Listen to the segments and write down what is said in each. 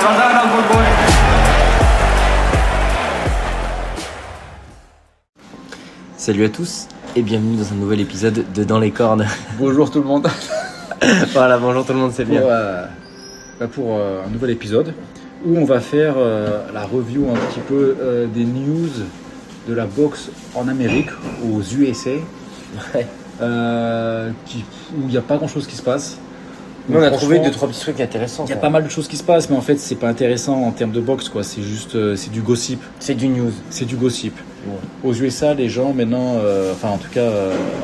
Scandale al Borbone. Salut à tous et bienvenue dans un nouvel épisode de Dans les cordes. Bonjour tout le monde. Voilà, bonjour tout le monde, c'est bien. Pour un nouvel épisode où on va faire la review un petit peu des news de la boxe en Amérique, aux USA, Ouais. où il n'y a pas grand chose qui se passe. Nous on a Donc, trouvé franchement, 2-3 petits trucs intéressants. il y a pas mal de choses qui se passent, mais en fait c'est pas intéressant en termes de boxe, quoi. C'est juste c'est du gossip. C'est du news. C'est du gossip. Ouais. Aux USA, les gens maintenant, enfin en tout cas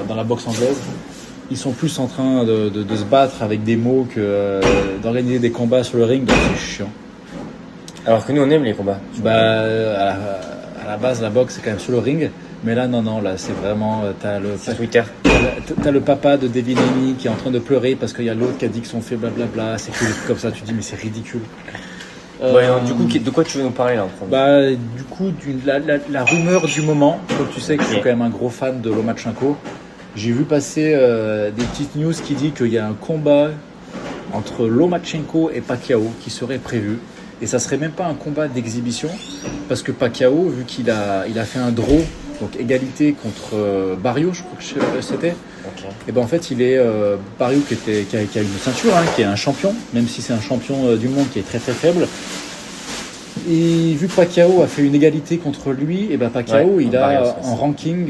dans la boxe anglaise, ils sont plus en train de se battre avec des mots que d'organiser des combats sur le ring, donc c'est chiant. Alors que nous on aime les combats. À la base, la boxe c'est quand même sur le ring, mais là non, là c'est vraiment C'est Twitter. t'as le papa de Devin Haney qui est en train de pleurer parce qu'il y a l'autre qui a dit qu'ils sont fait blablabla, c'est que des trucs comme ça, tu te dis mais c'est ridicule. Ouais, alors, du coup, de quoi tu veux nous parler là en premier? Du coup, la rumeur du moment, comme tu sais que je suis Ok. quand même un gros fan de Lomachenko, j'ai vu passer des petites news qui disent qu'il y a un combat entre Lomachenko et Pacquiao qui serait prévu. Et ça serait même pas un combat d'exhibition, parce que Pacquiao, vu qu'il a fait un draw, donc égalité contre Barrio, je crois que c'était, Ok. et ben en fait il est Barrio qui a une ceinture, hein, qui est un champion, même si c'est un champion du monde qui est très très faible. Et vu que Pacquiao a fait une égalité contre lui, et ben Pacquiao Ouais, il Barrios, a ouais, en ranking,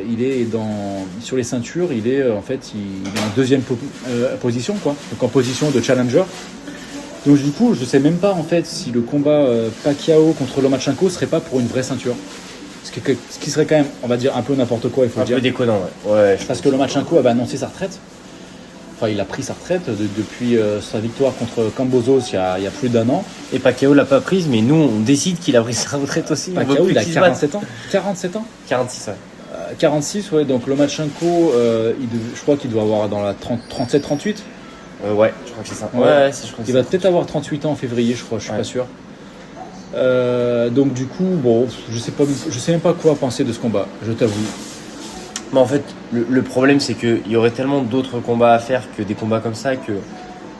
il est sur les ceintures, il est en fait il est en deuxième position, quoi, donc en position de challenger. Donc du coup je sais même pas en fait si le combat Pacquiao contre Lomachenko serait pas pour une vraie ceinture. Ce qui serait quand même, on va dire, un peu n'importe quoi, il faut Un dire. peu déconnant, ouais. Parce que Lomachenko avait annoncé sa retraite. Enfin, il a pris sa retraite depuis sa victoire contre Kambosos il y a plus d'un an. Et Pacquiao l'a pas prise, mais nous on décide qu'il a pris sa retraite aussi. On veut Pacquiao, plus il a qu'il se batte. 47 ans. 47 ans 46, ouais. 46, ouais. Donc Lomachenko, je crois qu'il doit avoir dans la 37-38. Ouais, je crois que c'est ça. Ouais. Ouais, je crois que Il c'est va ça. peut-être avoir 38 ans en février, je crois, je suis Ouais. pas sûr. Donc du coup, bon, je sais même pas quoi penser de ce combat, je t'avoue. Mais en fait, le problème, c'est qu'il y aurait tellement d'autres combats à faire que des combats comme ça que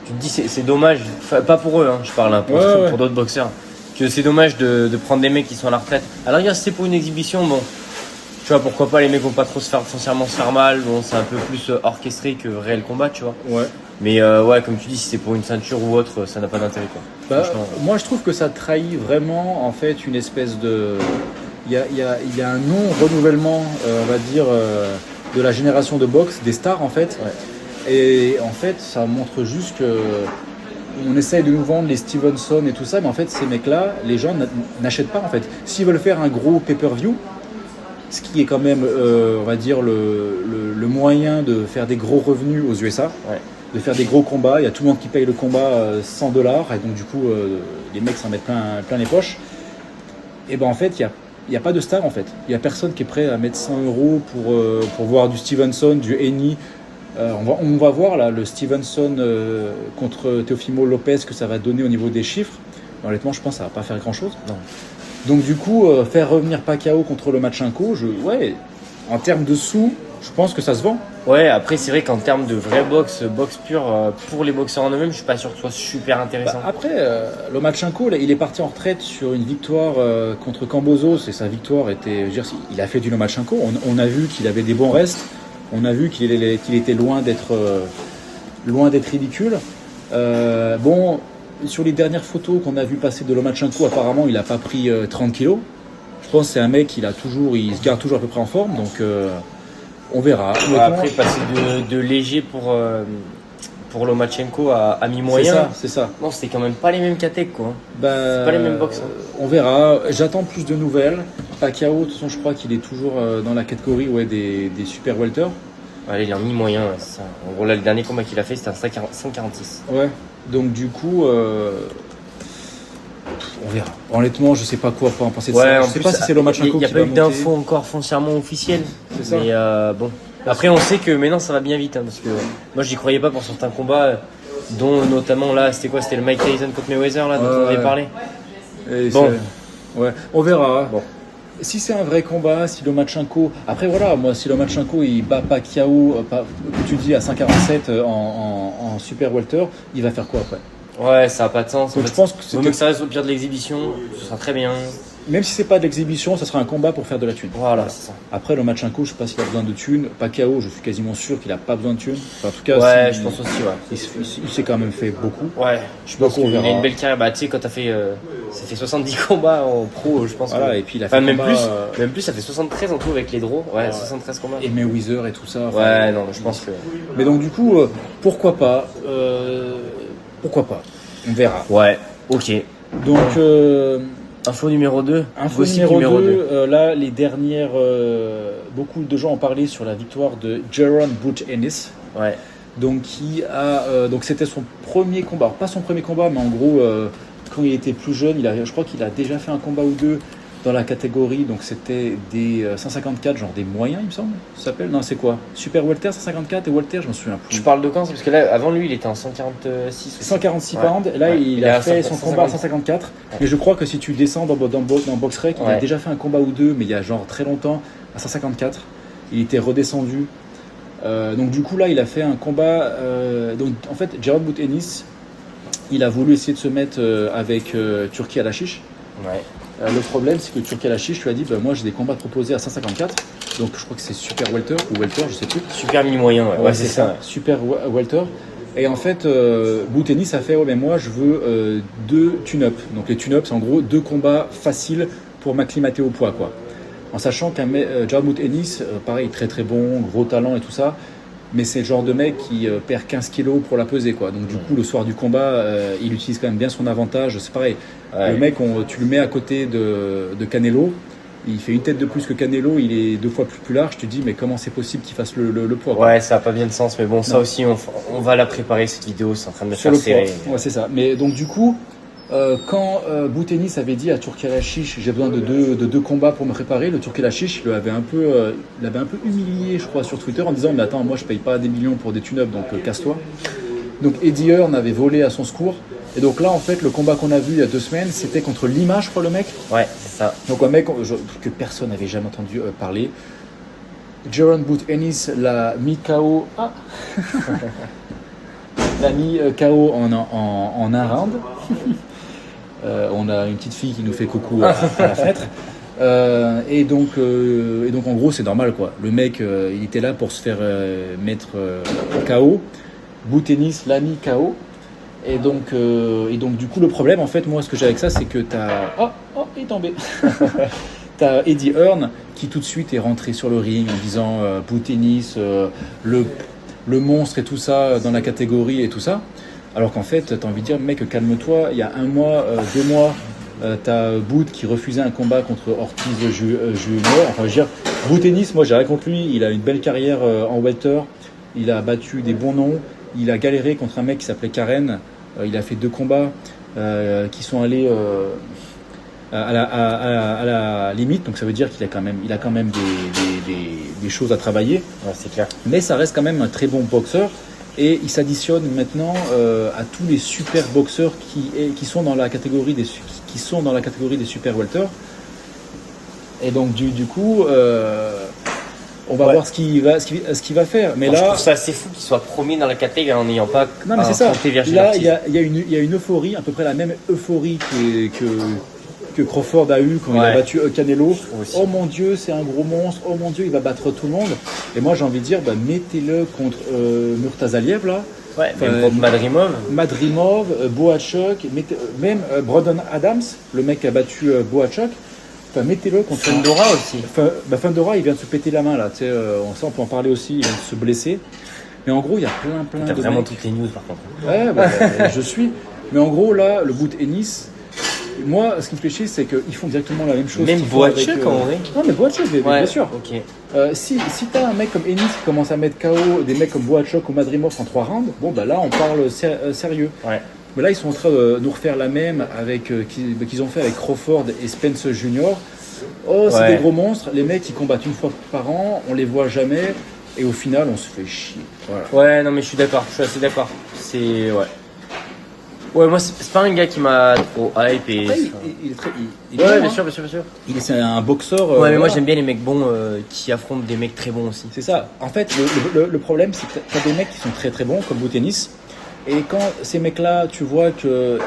tu te dis c'est dommage, enfin, pas pour eux, hein, je parle pour Ouais. d'autres boxeurs, que c'est dommage de prendre des mecs qui sont à la retraite. Alors, regarde, si c'est pour une exhibition, bon, tu vois, pourquoi pas, les mecs vont pas trop foncièrement se faire mal, bon, c'est un peu plus orchestré que réel combat, tu vois. Ouais. Mais ouais, comme tu dis, si c'est pour une ceinture ou autre, ça n'a pas d'intérêt, quoi. Franchement. Moi, je trouve que ça trahit vraiment, en fait, une espèce de... Il y a un non-renouvellement, on va dire, de la génération de boxe, des stars, en fait. Ouais. Et en fait, ça montre juste que on essaye de nous vendre les Stevenson et tout ça, mais en fait, ces mecs-là, les gens n'achètent pas, en fait. S'ils veulent faire un gros pay-per-view, ce qui est quand même, on va dire, le moyen de faire des gros revenus aux USA, Ouais. de faire des gros combats, il y a tout le monde qui paye le combat $100, et donc du coup, les mecs s'en mettent plein les poches. Et ben en fait, il n'y a pas de star, en fait. Il n'y a personne qui est prêt à mettre 100 € pour voir du Stevenson, du Haney. On va voir là, le Stevenson contre Teofimo Lopez, que ça va donner au niveau des chiffres. Honnêtement, je pense que ça va pas faire grand-chose. Non. Donc du coup, faire revenir Pacquiao contre Lomachenko, en termes de sous, je pense que ça se vend. Ouais, après, c'est vrai qu'en termes de vraie boxe pure, pour les boxeurs en eux-mêmes, je suis pas sûr que ce soit super intéressant. Après, Lomachenko, là, il est parti en retraite sur une victoire contre Kambosos, et sa victoire était, je veux dire, il a fait du Lomachenko. On a vu qu'il avait des bons restes, on a vu qu'il était loin d'être ridicule. Bon, sur les dernières photos qu'on a vu passer de Lomachenko, apparemment, il n'a pas pris 30 kilos. Je pense que c'est un mec, il se garde toujours à peu près en forme, donc on verra. Ouais, après, passer de léger pour Lomachenko à mi-moyen, c'est ça. non, c'était quand même pas les mêmes catés, quoi. Bah, C'est pas les mêmes box. On verra. J'attends plus de nouvelles. Pacquiao, de toute façon, je crois qu'il est toujours dans la catégorie des super welter. Allez, il est en mi-moyen, ouais, c'est ça. En gros, là, le dernier combat qu'il a fait, c'était un 146. Ouais. Donc du coup, on verra. Honnêtement, je sais pas quoi en penser de ça. Je sais pas si c'est Lomachenko Il n'y a qui pas va eu monter. d'infos encore foncièrement officielles. C'est ça. Mais bon. Après, on sait que maintenant, ça va bien vite. Hein, parce que moi, j'y croyais pas pour certains combats, dont notamment là, c'était quoi? C'était le Mike Tyson contre Mayweather, là, dont on avait parlé. Et Bon. Ouais, on verra. Bon. Si c'est un vrai combat, si Lomachenko... Après voilà, moi si Lomachenko il bat Pacquiao, que tu dis à 147 en super welter, il va faire quoi après? Ouais, ça a pas de sens. Donc En je fait, pense que vaut mieux que ça reste au pire de l'exhibition, ce sera très bien. même si c'est pas de l'exhibition, ça sera un combat pour faire de la thune. Voilà, c'est ça. Après, Lomachenko, je sais pas s'il a besoin de thunes. Pacquiao, je suis quasiment sûr qu'il a pas besoin de thunes. Enfin, en tout cas, Ouais, si- je pense aussi, ouais. il s'est quand même fait beaucoup. Ouais, je pense Donc, on qu'il a verra. une belle carrière. Bah, tu sais, quand t'as fait, ça fait 70 combats en pro, je pense. Voilà, que... et puis il a fait Enfin, même combat, plus, ça fait 73 en tout avec les draws. Ouais, 73 combats. et Mayweather et tout ça. Enfin, Ouais, non, je pense que. Mais donc du coup, pourquoi pas Pourquoi pas On verra. Ouais, ok. Donc Info numéro 2. info numéro 2, là les dernières, beaucoup de gens ont parlé sur la victoire de Jaron Butch Ennis. Ouais. Donc qui a, donc c'était son premier combat. Alors, pas son premier combat, mais en gros quand il était plus jeune, je crois qu'il a déjà fait un combat ou deux dans la catégorie. Donc c'était des 154, genre des moyens, il me semble. Ça s'appelle Non, c'est quoi Super welter 154 et welter, je m'en souviens plus. Tu parles de quand? Parce que là, avant lui, il était en 146. 146 Ouais. pounds, et là Ouais. il Il a a fait 150. son combat à 154. Mais je crois que si tu descends dans BoxRec, il a Ouais. déjà fait un combat ou deux, mais il y a genre très longtemps, à 154. Il était redescendu. Donc du coup là, il a fait un combat. Donc en fait, Jaron Butch Ennis, il a voulu essayer de se mettre avec Turki Al-Hashish. Ouais. Le problème, c'est que Turki Al-Hashish lui a dit moi j'ai des combats proposés à 154. Donc je crois que c'est super welter ou welter, je sais plus. Super mi-moyen, ouais. Ouais, c'est ça, ouais. super welter. Et en fait, Butch Ennis a fait mais moi je veux 2 tune-up. Donc les tune-up, c'est en gros 2 combats faciles pour m'acclimater au poids, quoi. En sachant qu'un Jaron Butch Ennis, pareil, très très bon, gros talent et tout ça, mais c'est le genre de mec qui perd 15 kilos pour la peser, quoi. Donc du coup, le soir du combat, il utilise quand même bien son avantage. C'est pareil, Ouais. le mec, tu le mets à côté de Canelo, il fait une tête de plus que Canelo, il est 2 fois plus large. Tu te dis, mais comment c'est possible qu'il fasse le poids, quoi. Ouais, ça a pas bien de sens, mais bon, ça Non. aussi, on va la préparer cette vidéo, c'est en train de me Sur faire le poids. serrer. Ouais, c'est ça. Mais donc du coup, quand Butch Ennis avait dit à Turki Al-Hashish, j'ai besoin de deux combats pour me préparer, le Turki Al-Hashish l'avait un peu humilié, je crois, sur Twitter en disant mais attends, moi je paye pas des millions pour des tune-up, donc casse-toi. Donc Eddie Hearn avait volé à son secours. Et donc là, en fait, le combat qu'on a vu il y a 2 semaines, c'était contre Lima, je crois, le mec. Ouais, c'est ça. Donc un mec que personne n'avait jamais entendu parler. Jaron Butch Ennis l'a mis KO. Ah l'a mis KO en un round. On a une petite fille qui nous fait coucou à la fenêtre. Et donc en gros, c'est normal, quoi. Le mec, il était là pour se faire mettre KO. Butch Ennis l'a mis KO. Et donc du coup, le problème, en fait, moi, ce que j'ai avec ça, c'est que t'as... Oh, il est tombé. T'as Eddie Hearn qui tout de suite est rentré sur le ring en disant Butch Ennis, le monstre et tout ça dans la catégorie et tout ça. Alors qu'en fait, t'as envie de dire, mec, calme-toi. Il y a 1 mois, 2 mois, t'as Butch qui refusait un combat contre Ortiz Junior. Enfin, je veux dire, Butch Ennis, moi, j'ai rien contre lui. Il a une belle carrière en welter. Il a battu des bons noms. Il a galéré contre un mec qui s'appelait Karen. Il a fait 2 combats qui sont allés à la limite. Donc ça veut dire qu'il a quand même des choses à travailler. Ouais, c'est clair. Mais ça reste quand même un très bon boxeur. Et il s'additionne maintenant à tous les super boxeurs qui sont dans la catégorie des super welter. Et donc du coup, on va voir ce qu'il va faire. Mais Alors, là, je trouve ça assez fou qu'il soit premier dans la catégorie en n'ayant pas non, mais c'est ça. affronté Virgil Là, Ortiz. il y a une euphorie, à peu près la même euphorie que Crawford a eu quand il a Ouais. battu Canelo. trouve aussi. Oh mon Dieu, c'est un gros monstre. Oh mon Dieu, il va battre tout le monde. Et moi, j'ai envie de dire, mettez-le contre Murtazaliev, là. Ouais, même Enfin, contre Madrimov. Madrimov, Boachuk, même Brandon Adams, le mec qui a battu Boachuk. Enfin, mettez-le contre Fundora aussi. Fundora, il vient de se péter la main, là. Tu sais, on peut en parler aussi, il vient de se blesser. Mais en gros, il y a plein T'as de vraiment mecs. toutes les news par contre. Ouais, je suis. Mais en gros, là, le Butch Ennis, moi, ce qui me fait chier, c'est qu'ils font exactement la même chose. Même qu'ils font avec, Boachuk en vrai. Non, mais Boachuk, Ouais, bien sûr. Ok. Si t'as un mec comme Ennis qui commence à mettre KO des mecs comme Boachuk ou Madrimov en 3 rounds, bon, bah là, on parle sérieux. Ouais. Mais là, ils sont en train de nous refaire la même avec qu'ils ont fait avec Crawford et Spence Jr. Oh, c'est Ouais. des gros monstres. Les mecs, ils combattent 1 fois par an, on les voit jamais. Et au final, on se fait chier. Voilà. Ouais, non mais je suis d'accord, je suis assez d'accord. C'est ouais. Ouais, moi c'est pas un gars qui m'a trop hype et. Après, il est très. Il est Ouais, bon, bien hein. sûr, bien sûr, bien sûr. C'est un boxeur. Ouais, mais moi voilà. j'aime bien les mecs bons qui affrontent des mecs très bons aussi. C'est ça. En fait, le problème, c'est que t'as des mecs qui sont très très bons, comme Butch Ennis, Et quand ces mecs-là, tu vois que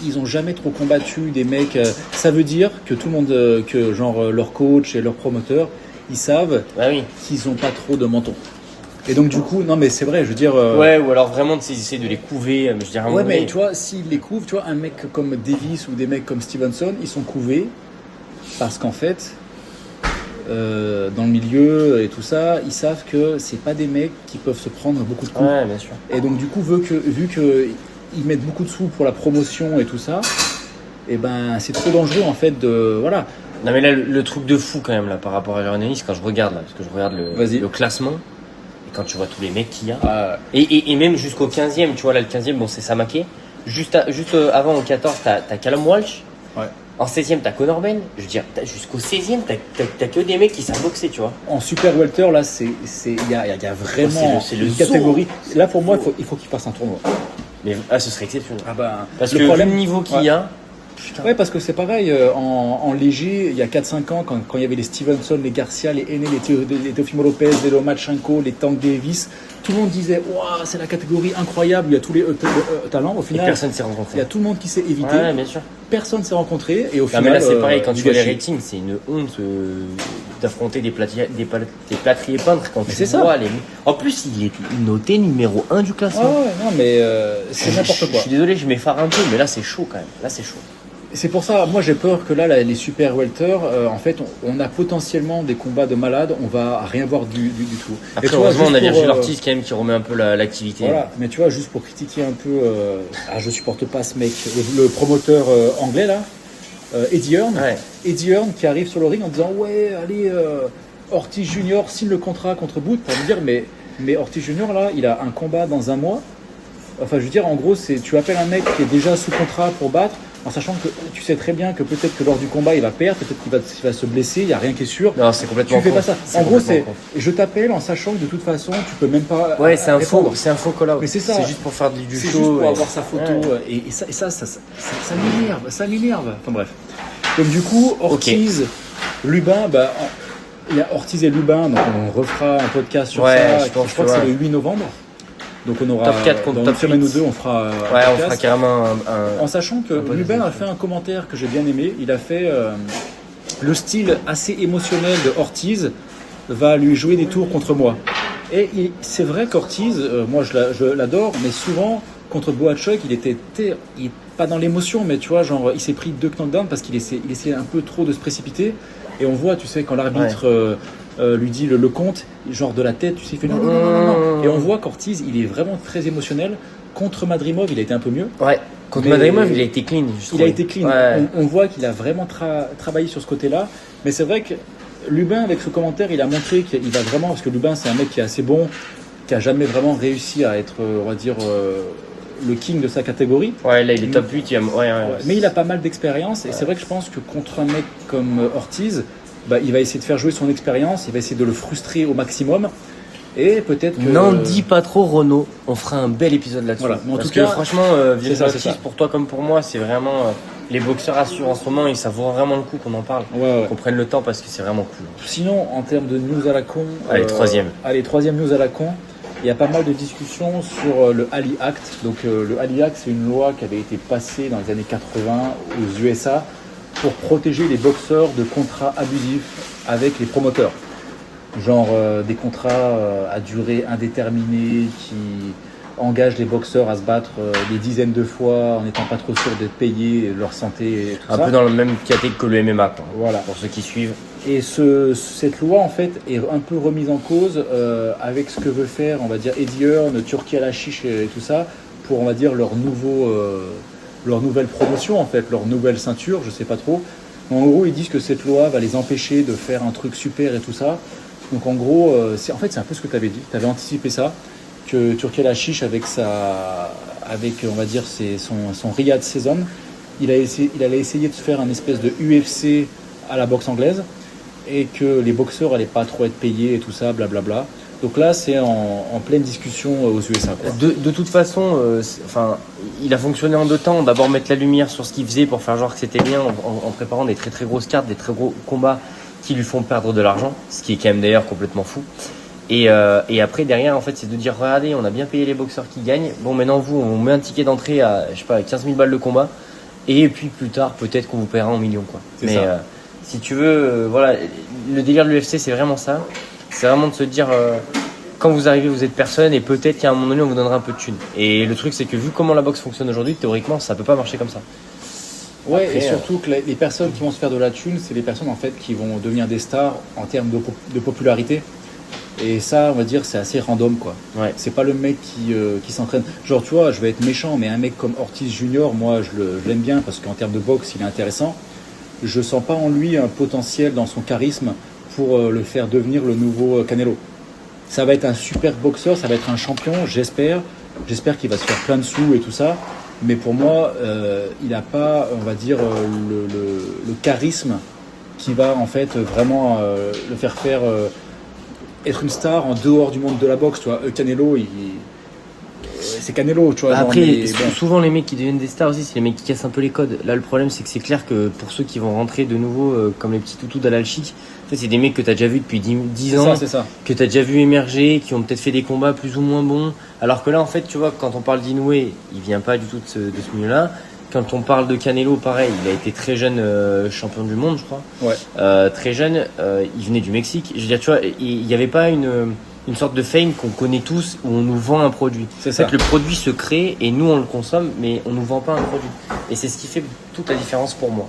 ils ont jamais trop combattu des mecs, ça veut dire que tout le monde, que genre leur coach et leur promoteur, ils savent Bah oui. qu'ils ont pas trop de menton. Et donc du coup, non mais c'est vrai, je veux dire. Ouais, ou alors vraiment, ils essaient de les couver. Je dirais, Ouais, mais tu vois, s'ils les couvent, tu vois, un mec comme Davis ou des mecs comme Stevenson, ils sont couvés parce qu'en fait, dans le milieu et tout ça, ils savent que c'est pas des mecs qui peuvent se prendre beaucoup de coups. Ouais, bien sûr. Et donc du coup, vu que ils mettent beaucoup de sous pour la promotion et tout ça, et ben c'est trop dangereux en fait de voilà. Non, mais là, le truc de fou quand même, là, par rapport à Jaron Ennis, quand je regarde, là, parce que je regarde le classement, et quand tu vois tous les mecs qu'il y a, et même jusqu'au 15e, tu vois, là, le 15e, bon, c'est Samaké. Juste avant, au 14, t'as Callum Walsh. Ouais. En 16e, t'as Conor Ben. Je veux dire, jusqu'au 16e, t'as que des mecs qui savent boxer, tu vois. En super welter, là, il y a vraiment c'est le une zoo. catégorie. Là, pour moi, il faut qu'il fasse un tournoi. Mais ce serait exceptionnel. Ah ben, Parce que le niveau qu'il y a. Putain. Ouais, parce que c'est pareil, en léger, il y a 4-5 ans, quand il y avait les Stevenson, les Garcia, les Henné, les Teofimo Lopez, les Lomachenko, les Tank Davis, tout le monde disait waouh, c'est la catégorie incroyable, il y a tous les talents. Au final, et personne ne s'est rencontré. Il y a tout le monde qui s'est évité. Ouais, bien sûr. Personne ne s'est rencontré. Et au final, mais là, c'est pareil, quand tu vois les gâchis. ratings, c'est une honte d'affronter des plâtriers peintres quand Mais tu c'est vois ça. les. En plus, il est noté numéro 1 du classement. Ouais, non, mais c'est n'importe quoi. Je suis désolé, je m'effare un peu, mais là, c'est chaud quand même. Là, c'est chaud. C'est pour ça, moi j'ai peur que là, les super welter, en fait, on a potentiellement des combats de malades, on va rien voir du tout. Après, Et tu vois, heureusement, on a juste Virgil pour, Ortiz quand même qui remet un peu l'activité. Voilà, mais tu vois, juste pour critiquer un peu, je supporte pas ce mec, le promoteur anglais là, Eddie Hearn. Ouais. Eddie Hearn qui arrive sur le ring en disant ouais, allez, Ortiz Junior signe le contrat contre Booth pour me dire mais Ortiz Junior là, il a un combat dans un mois. Enfin, je veux dire, en gros, tu appelles un mec qui est déjà sous contrat pour battre, en sachant que tu sais très bien que peut-être que lors du combat, il va perdre, peut-être qu'il va se blesser, il n'y a rien qui est sûr. Non, c'est complètement Tu fais con. pas ça. C'est En gros, complètement con. je t'appelle en sachant que de toute façon, tu peux même pas. Ouais, c'est un répondre. faux call-out. Mais c'est ça. C'est juste pour faire du C'est show. juste pour et- avoir sa photo. Ouais. Et ça m'énerve. Ça m'énerve. Enfin bref. Donc du coup, Ortiz, Lubin, il y a Ortiz et Lubin, donc on refera un podcast sur Ouais, ça. je pense crois que que c'est ouais. le 8 novembre. Donc on aura Top 4 contre dans top une semaine 8. ou deux, on fera un Ouais, on podcast. fera carrément un. En sachant que peu Lubin de- a fait un commentaire que j'ai bien aimé. Il a fait le style assez émotionnel de Ortiz va lui jouer des tours contre moi. Et c'est vrai qu'Ortiz, moi je l'adore, mais souvent contre Boachuk, il est pas dans l'émotion, mais tu vois, genre il s'est pris 2 knockdowns parce qu'il essayait un peu trop de se précipiter. Et on voit, tu sais, quand l'arbitre lui dit le compte, genre de la tête, tu sais, il fait non, non, non, non, non. Et on voit qu'Ortiz, il est vraiment très émotionnel. Contre Madrimov, il a été un peu mieux. Ouais. Contre Mais- Madrimov, il a été clean. Il a été clean. Ouais. On voit qu'il a vraiment travaillé sur ce côté-là. Mais c'est vrai que Lubin, avec ce commentaire, il a montré qu'il va vraiment, parce que Lubin, c'est un mec qui est assez bon, qui a jamais vraiment réussi à être, on va dire, le king de sa catégorie. Ouais, là, il est top 8. Ouais. Mais il a pas mal d'expérience. Et c'est vrai que je pense que contre un mec comme Ortiz, il va essayer de faire jouer son expérience, il va essayer de le frustrer au maximum. Et peut-être que. N'en dis pas trop, Renaud. On fera un bel épisode là-dessus. Voilà. Mais en Parce tout que cas, franchement, c'est Virgil ça, c'est Ortiz, ça. pour toi comme pour moi, c'est vraiment les boxeurs assurent en ce moment et ça vaut vraiment le coup qu'on en parle. Ouais. Qu'on prenne le temps parce que c'est vraiment cool. Sinon, en termes de news à la con. Allez, troisième. Allez, troisième news à la con. Il y a pas mal de discussions sur le Ali Act. Donc, le Ali Act, c'est une loi qui avait été passée dans les années 80 aux USA pour protéger les boxeurs de contrats abusifs avec les promoteurs. Genre des contrats à durée indéterminée qui engagent les boxeurs à se battre des dizaines de fois en n'étant pas trop sûrs d'être payés, leur santé et tout Un ça. peu dans le même catégorie que le MMA, quoi. Voilà. Pour ceux qui suivent. Et cette loi, en fait, est un peu remise en cause avec ce que veut faire, on va dire, Eddie Hearn, Turki Al-Hashish et tout ça, pour, on va dire, leur nouvelle promotion, en fait, leur nouvelle ceinture, je sais pas trop. En gros, ils disent que cette loi va les empêcher de faire un truc super et tout ça. Donc, en gros, c'est un peu ce que tu avais dit. Tu avais anticipé ça, que Turki Al-Hashish, avec, on va dire, son Riyadh Season, il allait essayer de faire un espèce de UFC à la boxe anglaise et que les boxeurs n'allaient pas trop être payés et tout ça, blablabla. Donc là, c'est en pleine discussion aux USA. Quoi. De toute façon, il a fonctionné en 2 temps. D'abord mettre la lumière sur ce qu'il faisait pour faire genre que c'était bien en préparant des très très grosses cartes, des très gros combats qui lui font perdre de l'argent, ce qui est quand même d'ailleurs complètement fou. Et après, derrière, en fait, c'est de dire, regardez, on a bien payé les boxeurs qui gagnent. Bon, maintenant, vous, on met un ticket d'entrée à, je sais pas, 15 000 balles de combat. Et puis, plus tard, peut-être qu'on vous paiera en millions, quoi. C'est Mais ça. si tu veux, voilà, le délire de l'UFC, c'est vraiment ça. C'est vraiment de se dire, quand vous arrivez, vous êtes personne et peut-être qu'à un moment donné, on vous donnera un peu de thunes. Et le truc, c'est que vu comment la boxe fonctionne aujourd'hui, théoriquement, ça peut pas marcher comme ça. Ouais, Après, et surtout que les personnes qui vont se faire de la thune, c'est les personnes en fait qui vont devenir des stars en termes de popularité. Et ça, on va dire, c'est assez random, quoi. Ouais. C'est pas le mec qui s'entraîne. Genre, tu vois, je vais être méchant, mais un mec comme Ortiz Junior, moi, je l'aime bien parce qu'en termes de boxe, il est intéressant. Je sens pas en lui un potentiel dans son charisme pour le faire devenir le nouveau Canelo. Ça va être un super boxeur, ça va être un champion, j'espère. J'espère qu'il va se faire plein de sous et tout ça. Mais pour moi, il n'a pas, on va dire, le charisme qui va en fait vraiment le faire être une star en dehors du monde de la boxe. Tu vois. Canelo, c'est Canelo. Tu vois, Après, bon. souvent les mecs qui deviennent des stars aussi, c'est les mecs qui cassent un peu les codes. Là, le problème, c'est que c'est clair que pour ceux qui vont rentrer de nouveau, comme les petits toutous d'Alal Chic, en fait, c'est des mecs que tu as déjà vu depuis 10 ans, C'est ça. que tu as déjà vu émerger, qui ont peut-être fait des combats plus ou moins bons. Alors que là, en fait, tu vois, quand on parle d'Inoue, il vient pas du tout de ce milieu-là. Quand on parle de Canelo, pareil, il a été très jeune champion du monde, je crois. Ouais. Très jeune, il venait du Mexique. Je veux dire, tu vois, il n'y avait pas une sorte de fame qu'on connaît tous où on nous vend un produit. C'est En ça. fait, le produit se crée et nous on le consomme, mais on nous vend pas un produit. Et c'est ce qui fait toute la différence pour moi.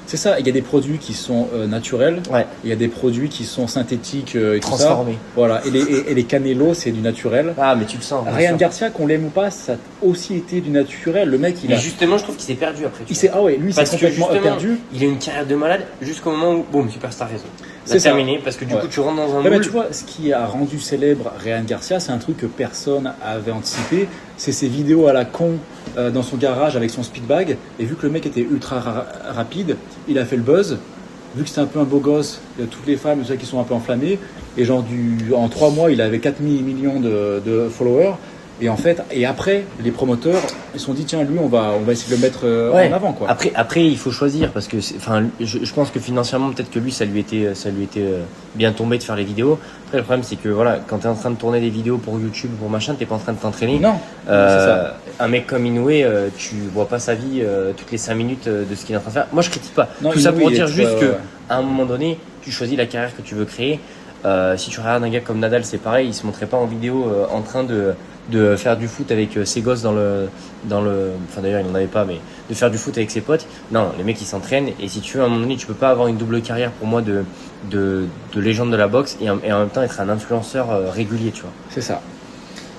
C'est ça. Il y a des produits qui sont naturels. Ouais. Il y a des produits qui sont synthétiques et tout ça. Transformé. Voilà. Et les Canelo, c'est du naturel. Ah, mais tu le sens. bien Ryan sûr. Garcia, qu'on l'aime ou pas, ça a aussi été du naturel. Le mec, il Mais a. justement, je trouve qu'il s'est perdu après. tu Il s'est, ah ouais, lui, il s'est Parce que complètement justement, perdu. il a une carrière de malade jusqu'au moment où, boum, superstar raison. C'est ça. terminé parce que du Ouais. coup, tu rentres dans un Ouais, mais moule. tu vois, ce qui a rendu célèbre Ryan Garcia, c'est un truc que personne avait anticipé. C'est ses vidéos à la con dans son garage avec son speedbag. Et vu que le mec était ultra rapide, il a fait le buzz. Vu que c'était un peu un beau gosse, il y a toutes les femmes qui sont un peu enflammées. Et genre, en 3 mois, il avait 4 millions de followers. Et en fait, et après, les promoteurs, ils se sont dit, tiens, lui, on va essayer de le mettre Ouais. en avant, quoi. Après, il faut choisir parce que, je pense que financièrement, peut-être que lui, ça lui était bien tombé de faire les vidéos. Après, le problème, c'est que voilà, quand t'es en train de tourner des vidéos pour YouTube, pour machin, t'es pas en train de t'entraîner. Non, c'est ça. Un mec comme Inoue, tu vois pas sa vie toutes les 5 minutes de ce qu'il est en train de faire. Moi, je critique pas. Non, Tout ça Inoue, pour il dire est- juste ouais, que, ouais. à un moment donné, tu choisis la carrière que tu veux créer. Si tu regardes un gars comme Nadal, c'est pareil, il se montrait pas en vidéo en train de faire du foot avec ses gosses dans le, enfin d'ailleurs il n'en avait pas, mais de faire du foot avec ses potes. Non, les mecs ils s'entraînent et si tu veux à un moment donné, tu peux pas avoir une double carrière pour moi de légende de la boxe et en même temps être un influenceur régulier, tu vois. C'est ça.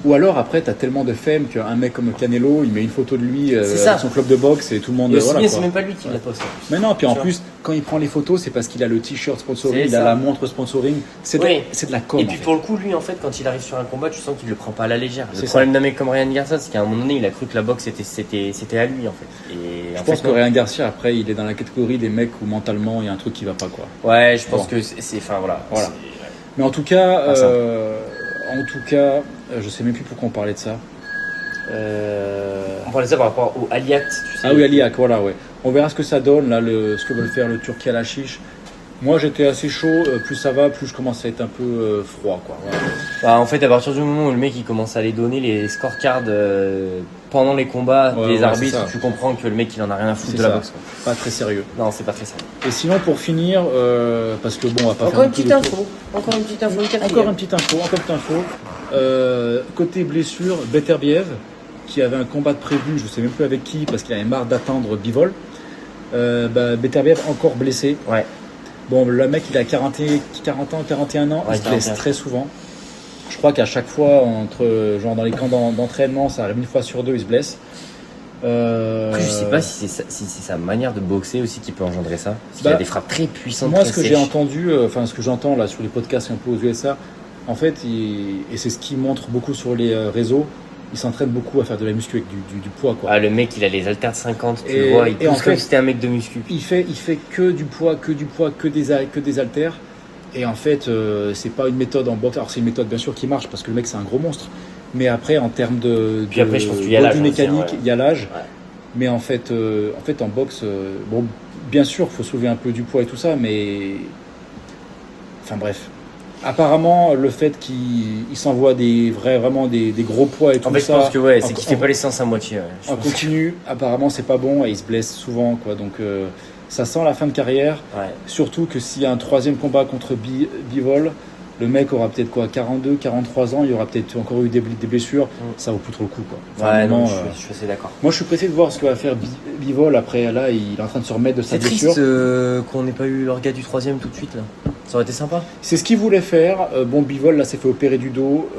Ou alors après, t'as tellement de fame qu'un mec comme Canelo, il met une photo de lui C'est ça. avec son club de boxe et tout le monde. Et aussi voilà, bien, quoi. c'est même pas lui qui la poste. Mais non, puis en Tu vois. plus, quand il prend les photos, c'est parce qu'il a le t-shirt sponsoring, C'est il a ça. la montre sponsoring. C'est de, Oui. c'est de la com. Et en puis fait. pour le coup, lui en fait, quand il arrive sur un combat, tu sens qu'il le prend pas à la légère. Le C'est problème d'un mec comme Ryan Garcia, c'est qu'à un moment donné, il a cru que la boxe c'était à lui en fait. Et Je en pense fait, que non. Ryan Garcia, après, il est dans la catégorie des mecs où mentalement, il y a un truc qui va pas, quoi. Ouais, je pense Bon. que enfin voilà. Voilà. C'est- Mais en tout cas, Pas simple. je sais même plus pourquoi on parlait de ça. On parlait de ça par rapport au Aliat, tu sais. Ah oui, Aliak, voilà, ouais. On verra ce que ça donne, là, ce que veulent faire le Turki à la chiche. Moi, j'étais assez chaud. Plus ça va, plus je commence à être un peu froid, quoi. Voilà. Bah, en fait, à partir du moment où le mec il commence à aller donner les scorecards pendant les combats Ouais, des ouais, arbitres, c'est ça. tu comprends que le mec il en a rien à foutre C'est de la ça. boxe. quoi. Pas très sérieux. Non, c'est pas très ça. Et sinon, pour finir, parce que bon, on va pas Encore faire une tout petite le tour. info. Encore une petite info. Une Encore quatrième. une petite info. Côté blessure, Beterbiev, qui avait un combat de prévu, je sais même plus avec qui, parce qu'il avait marre d'attendre Bivol. Beterbiev encore blessé. Ouais. Bon, le mec, il a 40 ans, 41 ans, Ouais, il se blesse 41. très souvent. Je crois qu'à chaque fois, genre dans les camps d'entraînement, ça arrive une fois sur deux, il se blesse. Après, je sais pas si c'est sa manière de boxer aussi qui peut engendrer ça. Parce qu'il Bah, a des frappes très puissantes. Moi, très ce que j'ai sèches. entendu, ce que j'entends là sur les podcasts un peu aux USA, en fait, et c'est ce qu'il montre beaucoup sur les réseaux, il s'entraîne beaucoup à faire de la muscu avec du poids, quoi. Ah, le mec il a les haltères de 50, tu Et- le vois, il et en pousse comme fait- si c'était un mec de muscu. Il fait que du poids, que des haltères. Et en fait, c'est pas une méthode en boxe. Alors, c'est une méthode bien sûr qui marche parce que le mec c'est un gros monstre. Mais après, en termes de Puis après, je pense qu'il y a l'âge body aussi, hein, mécanique, ouais. il y a l'âge. Ouais. Mais en fait, en boxe, bien sûr, faut soulever un peu du poids et tout ça, mais enfin bref. Apparemment, le fait qu'il s'envoie vraiment des gros poids et tout ça. En fait, je pense que c'est qu'il fait pas les séances à moitié. En continu, apparemment, c'est pas bon et il se blesse souvent, quoi. Donc, ça sent la fin de carrière. Ouais. Surtout que s'il y a un troisième combat contre Bivol, le mec aura peut-être 42, 43 ans, il y aura peut-être encore eu des blessures. Ça vaut plus trop le coup, quoi. Enfin, ouais, non, je suis assez d'accord. Moi, je suis pressé de voir ce que va faire Bivol après. Là, il est en train de se remettre de sa blessure. C'est triste qu'on n'ait pas eu l'orga du troisième tout de suite, là. Ça aurait été sympa. C'est ce qu'il voulait faire. Bivol, là, s'est fait opérer du dos.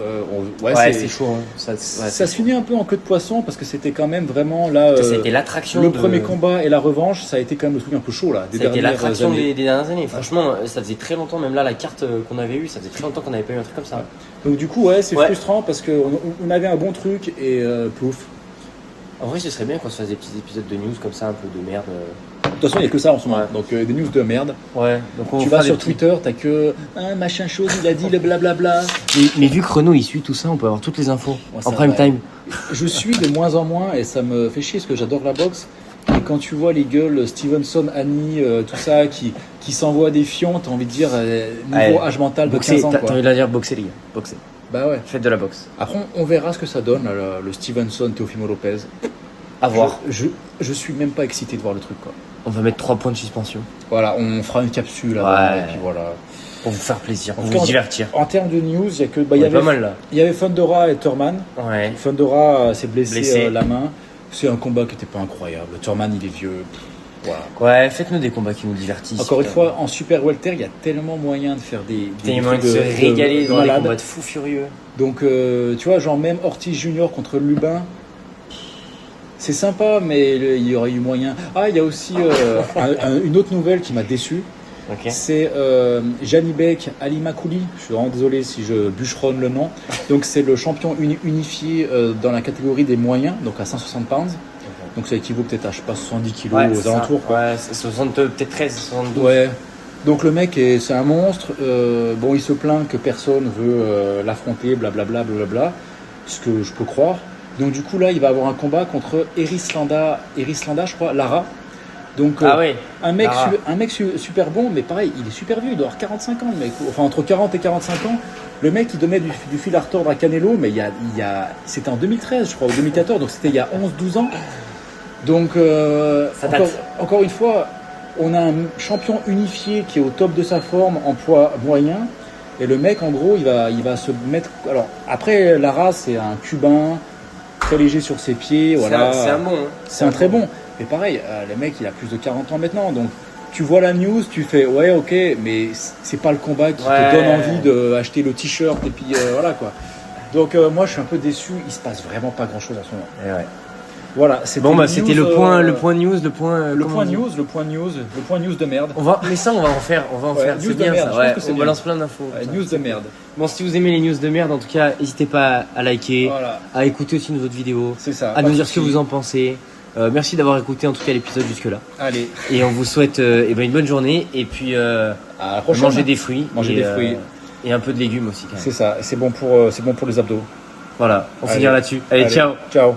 C'est chaud. Hein. Ça se finit un peu en queue de poisson parce que c'était quand même vraiment là. Ça a été l'attraction. Le premier combat et la revanche, ça a été quand même le truc un peu chaud là. Ça a été l'attraction des dernières années. Franchement, ça faisait très longtemps, même là, la carte qu'on avait eue, ça faisait très longtemps qu'on n'avait pas eu un truc comme ça. Ouais. Donc du coup, c'est frustrant parce qu'on avait un bon truc et pouf. En vrai, ce serait bien qu'on se fasse des petits épisodes de news comme ça, un peu de merde. De toute façon, il n'y a que ça en ce moment. Donc des news de merde. Ouais. Donc tu vas sur Twitter, t'as que machin chose, il a dit le blablabla. Mais vu que Renaud il suit tout ça, on peut avoir toutes les infos en prime time. Je suis de moins en moins et ça me fait chier parce que j'adore la boxe. Et quand tu vois les gueules Stevenson, Annie, tout ça, qui s'envoient des fions, t'as envie de dire niveau âge mental de 15 ans. T'as envie de dire boxer, les gars. Boxer. Bah ouais. Faites de la boxe. Après, on verra ce que ça donne, le Stevenson, Teofimo Lopez. À voir. Je suis même pas excité de voir le truc, quoi. On va mettre 3 points de suspension. Voilà, on fera une capsule et puis voilà. Pour vous faire plaisir, pour vous divertir. En termes de news, il y a que il y avait pas mal là. Il y avait Thundera et Thurman. Ouais. Thundera s'est blessé la main. C'est un combat qui n'était pas incroyable. Thurman, il est vieux. Voilà. Ouais, faites-nous des combats qui nous divertissent. Encore une fois, en super welter, il y a tellement moyen de faire des moyen de se régaler dans des combats de fous furieux. Donc, tu vois, genre même Ortiz Junior contre Lubin. C'est sympa, mais il y aurait eu moyen. Ah, il y a aussi une autre nouvelle qui m'a déçu. Okay. C'est Janibek Alimakouli. Je suis vraiment désolé si je bûcheronne le nom. Donc, c'est le champion unifié dans la catégorie des moyens, donc à 160 pounds. Donc, ça équivaut peut-être à, je sais pas, 70 kilos aux alentours. Ouais, peut-être 13, 72. Ouais. Donc, le mec, c'est un monstre. Il se plaint que personne veut l'affronter, blablabla, ce que je peux croire. Donc du coup là il va avoir un combat contre Erislanda je crois, Lara. Donc un mec super bon, mais pareil, il est super vieux, il doit avoir 45 ans le mec, enfin entre 40 et 45 ans. Le mec il donnait du fil à retordre à Canelo, mais c'était en 2013 je crois, ou 2014, donc c'était il y a 11-12 ans. Donc encore une fois, on a un champion unifié qui est au top de sa forme en poids moyen. Et le mec en gros il va se mettre. Alors après Lara c'est un Cubain, très léger sur ses pieds, voilà. C'est un bon. Hein. C'est un très bon. Mais pareil, le mec il a plus de 40 ans maintenant, donc tu vois la news, tu fais ouais ok, mais c'est pas le combat qui te donne envie d'acheter le t-shirt et puis voilà quoi. Donc moi je suis un peu déçu, il se passe vraiment pas grand chose en ce moment. Et ouais. Voilà, c'était le point news, le point news de merde. On va en faire. C'est bien merde, ça. Ouais, on balance plein d'infos. News de merde. Bon, si vous aimez les news de merde, en tout cas, n'hésitez pas à liker, à écouter aussi nos autres vidéos, à nous dire ce que vous en pensez. Merci d'avoir écouté en tout cas l'épisode jusque là. Allez. Et on vous souhaite une bonne journée et puis manger des fruits. Et un peu de légumes aussi quand même. C'est ça, c'est bon pour les abdos. Voilà, on finira là-dessus. Allez, ciao. Ciao.